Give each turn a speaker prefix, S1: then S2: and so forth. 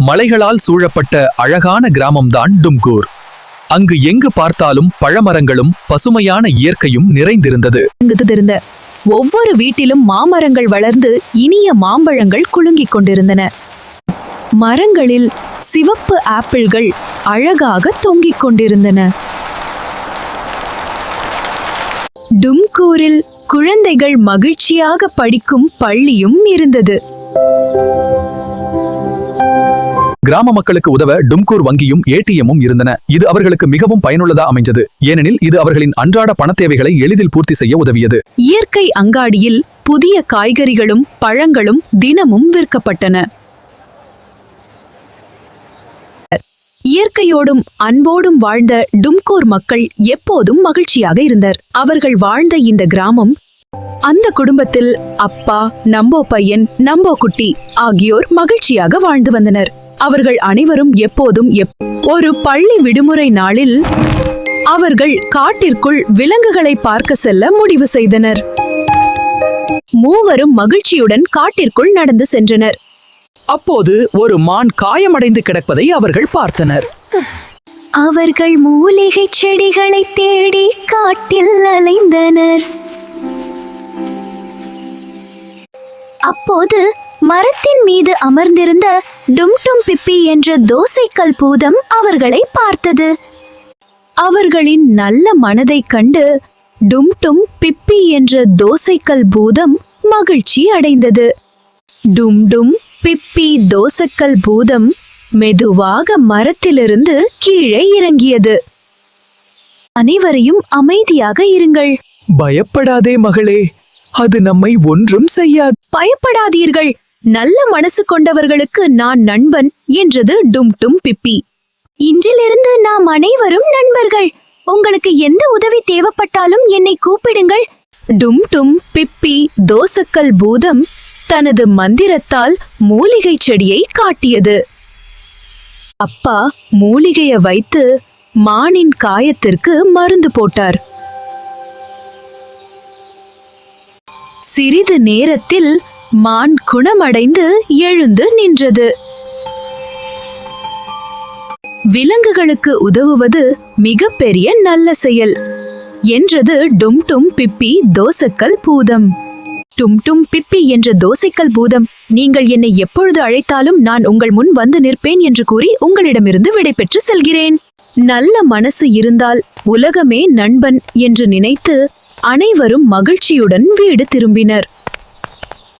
S1: மலைகளால் சூழப்பட்ட அழகான கிராமம்தான் டும்கூர். அங்கு எங்கு பார்த்தாலும் பழமரங்களும் பசுமையான இயற்கையும் நிறைந்திருந்தது.
S2: ஒவ்வொரு வீட்டிலும் மாமரங்கள் வளர்ந்து இனிய மாம்பழங்கள் குலுங்கிக் கொண்டிருந்தன. மரங்களில் சிவப்பு ஆப்பிள்கள் அழகாக தொங்கிக் கொண்டிருந்தன. டும்கூரில் குழந்தைகள் மகிழ்ச்சியாக படிக்கும் பள்ளியும் இருந்தது.
S1: கிராம மக்களுக்கு உதவ டும்கூர் வங்கியும் ஏடிஎம்மும் இருந்தன. இது அவர்களுக்கு மிகவும் பயனுள்ளதா அமைஞ்சது. ஏனெனில் இது அவர்களின் அன்றாட பணத்தேவைகளை எளிதில் பூர்த்தி செய்ய உதவியது.
S2: இயற்கை அங்காடியில் புதிய காய்கறிகளும் பழங்களும் தினமும் விற்கப்பட்டன. இயற்கையோடும் அன்போடும் வாழ்ந்த டும்கூர் மக்கள் எப்போதும் மகிழ்ச்சியாக இருந்தனர். அவர்கள் வாழ்ந்த இந்த கிராமம், அந்த குடும்பத்தில் அப்பா, நம்போ பையன், நம்போ குட்டி ஆகியோர் மகிழ்ச்சியாக வாழ்ந்து வந்தனர். அவர்கள் அனைவரும் எப்போதும் ஒரு பள்ளி விடுமுறை நாளில் அவர்கள் காட்டிற்குள் விலங்குகளை பார்க்க செல்ல முடிவு செய்தனர். மூவரும் மகிழ்ச்சியுடன் காட்டிற்குள் நடந்து சென்றனர்.
S3: அப்போது ஒரு மான் காயமடைந்து கிடப்பதை அவர்கள் பார்த்தனர்.
S2: அவர்கள் மூலிகை செடிகளை தேடி காட்டில் அலைந்தனர். அப்போது மரத்தின் மீது அமர்ந்திருந்த டும்டும் பிப்பி என்ற தோசைக்கல் பூதம் அவர்களை பார்த்தது. அவர்களின் நல்ல மனதைக் கண்டு டும்டும் பிப்பி என்ற தோசைக்கல் பூதம் மகிழ்ச்சி அடைந்தது. டும்டும் பிப்பி தோசைக்கல் பூதம் மெதுவாக மரத்திலிருந்து கீழே இறங்கியது. அனைவரையும் அமைதியாக இருங்கள்.
S3: பயப்படாதே மகளே, அது நம்மை ஒன்றும் செய்யாது.
S2: பயப்படாதீர்கள், நல்ல மனசு கொண்டவர்களுக்கு நான் நண்பன் என்றது டும்டும் பிப்பி. இன்றிலிருந்து நாம் அனைவரும் நண்பர்கள். உங்களுக்கு எந்த உதவி தேவைப்பட்டாலும் என்னை கூப்பிடுங்கள். டும்டும் பிப்பி தோசைக்கல் பூதம் தனது மந்திரத்தால் மூலிகை செடியை காட்டியது. அப்பா மூலிகையை வைத்து மானின் காயத்திற்கு மருந்து போட்டார். சிறிது நேரத்தில் மான் குணமடைந்து எழுந்து நின்றது. விலங்குகளுக்கு உதவுவது மிகப்பெரிய நல்ல செயல் என்றது டும்டும் பிப்பி தோசைக்கல் பூதம். டும்டும் பிப்பி என்ற தோசைக்கல் பூதம், நீங்கள் என்னை எப்பொழுது அழைத்தாலும் நான் உங்கள் முன் வந்து நிற்பேன் என்று கூறி உங்களிடமிருந்து விடைபெற்று செல்கிறேன். நல்ல மனசு இருந்தால் உலகமே நண்பன் என்று நினைத்து அனைவரும் மகிழ்ச்சியுடன் வீடு திரும்பினர்.